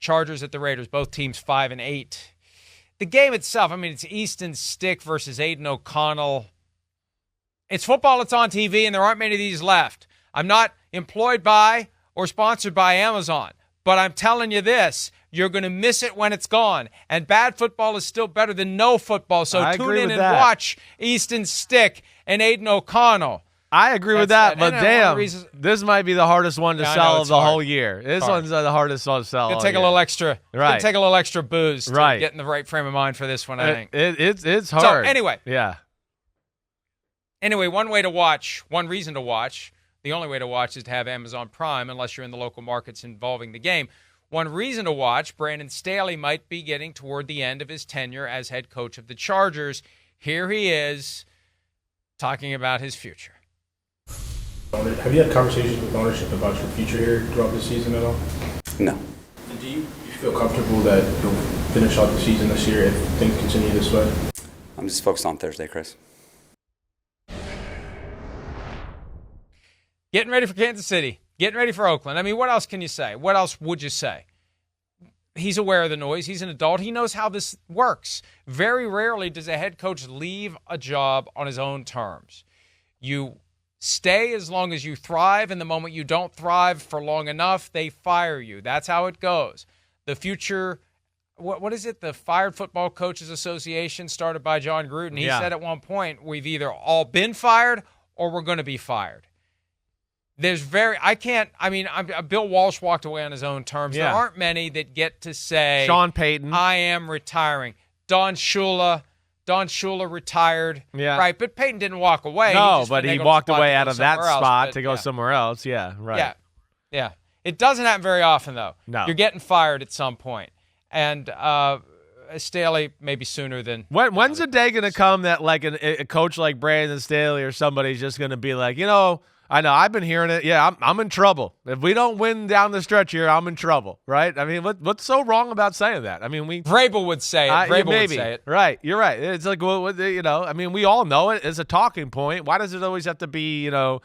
Chargers at the Raiders, both teams 5-8. The game itself, I mean, it's Easton Stick versus Aiden O'Connell. It's football, it's on TV, and there aren't many of these left. I'm not employed by or sponsored by Amazon, but I'm telling you this, you're going to miss it when it's gone. And bad football is still better than no football. So tune in and watch Easton Stick and Aiden O'Connell. I agree with that, but damn, this might be the hardest one to sell of the whole year. This one's the hardest one to sell. Gonna take a little extra, right? Take a little extra booze to get in the right frame of mind for this one. I think it's hard. So anyway, yeah. Anyway, one reason to watch. The only way to watch is to have Amazon Prime, unless you're in the local markets involving the game. One reason to watch: Brandon Staley might be getting toward the end of his tenure as head coach of the Chargers. Here he is talking about his future. Have you had conversations with ownership about your future here throughout the season at all? No. And do you feel comfortable that you'll finish out the season this year if things continue this way? I'm just focused on Thursday, Chris. Getting ready for Kansas City. Getting ready for Oakland. I mean, what else can you say? What else would you say? He's aware of the noise. He's an adult. He knows how this works. Very rarely does a head coach leave a job on his own terms. You stay as long as you thrive, and the moment you don't thrive for long enough, they fire you. That's how it goes. The future, what is it? The Fired Football Coaches Association, started by John Gruden. He said at one point, we've either all been fired or we're going to be fired. Bill Walsh walked away on his own terms. Yeah. There aren't many that get to say, Sean Payton, I am retiring. Don Shula retired. Yeah. Right, but Payton didn't walk away. No, but he walked away out of that spot to go somewhere somewhere else. Yeah, right. Yeah. It doesn't happen very often, though. No. You're getting fired at some point. And Staley, maybe sooner than... When's the day going to come that like a coach like Brandon Staley or somebody's just going to be like, I know, I've been hearing it. Yeah, I'm in trouble. If we don't win down the stretch here, I'm in trouble, right? I mean, what's so wrong about saying that? I mean, Vrabel would say it. Would say it. Right, you're right. It's like, I mean, we all know it as a talking point. Why does it always have to be, I'm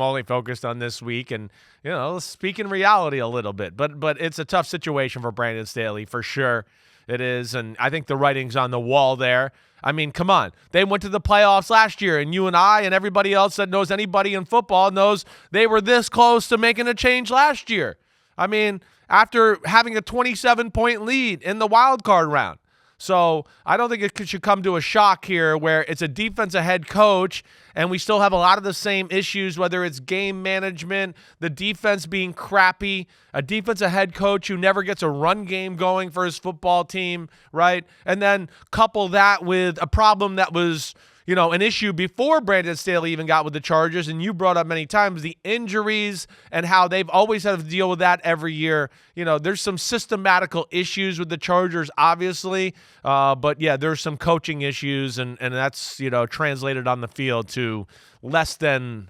only focused on this week and, let's speak in reality a little bit. But it's a tough situation for Brandon Staley, for sure. It is, and I think the writing's on the wall there. I mean, come on. They went to the playoffs last year, and you and I and everybody else that knows anybody in football knows they were this close to making a change last year. I mean, after having a 27-point lead in the wild card round. So I don't think it should come to a shock here where it's a defensive head coach and we still have a lot of the same issues, whether it's game management, the defense being crappy, a defensive head coach who never gets a run game going for his football team, right? And then couple that with a problem that was, an issue before Brandon Staley even got with the Chargers, and you brought up many times the injuries and how they've always had to deal with that every year. There's some systematical issues with the Chargers, obviously, but yeah, there's some coaching issues, and that's translated on the field to less than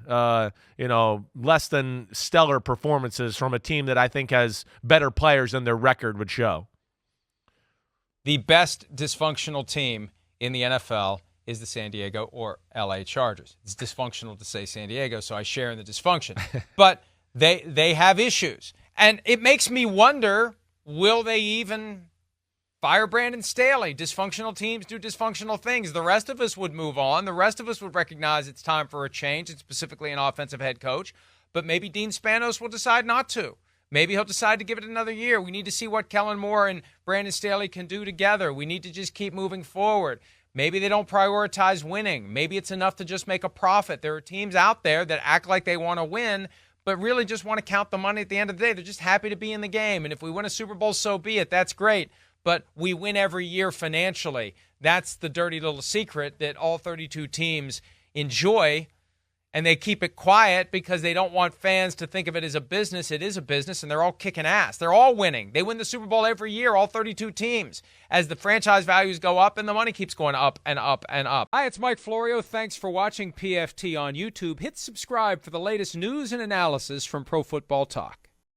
stellar performances from a team that I think has better players than their record would show. The best dysfunctional team in the NFL is the San Diego or LA Chargers. It's dysfunctional to say San Diego, so I share in the dysfunction. But they have issues. And it makes me wonder, will they even fire Brandon Staley? Dysfunctional teams do dysfunctional things. The rest of us would move on. The rest of us would recognize it's time for a change, and specifically an offensive head coach. But maybe Dean Spanos will decide not to. Maybe he'll decide to give it another year. We need to see what Kellen Moore and Brandon Staley can do together. We need to just keep moving forward. Maybe they don't prioritize winning. Maybe it's enough to just make a profit. There are teams out there that act like they want to win, but really just want to count the money at the end of the day. They're just happy to be in the game. And if we win a Super Bowl, so be it. That's great. But we win every year financially. That's the dirty little secret that all 32 teams enjoy. And they keep it quiet because they don't want fans to think of it as a business. It is a business, and they're all kicking ass. They're all winning. They win the Super Bowl every year, all 32 teams, as the franchise values go up and the money keeps going up and up and up. Hi, it's Mike Florio. Thanks for watching PFT on YouTube. Hit subscribe for the latest news and analysis from Pro Football Talk.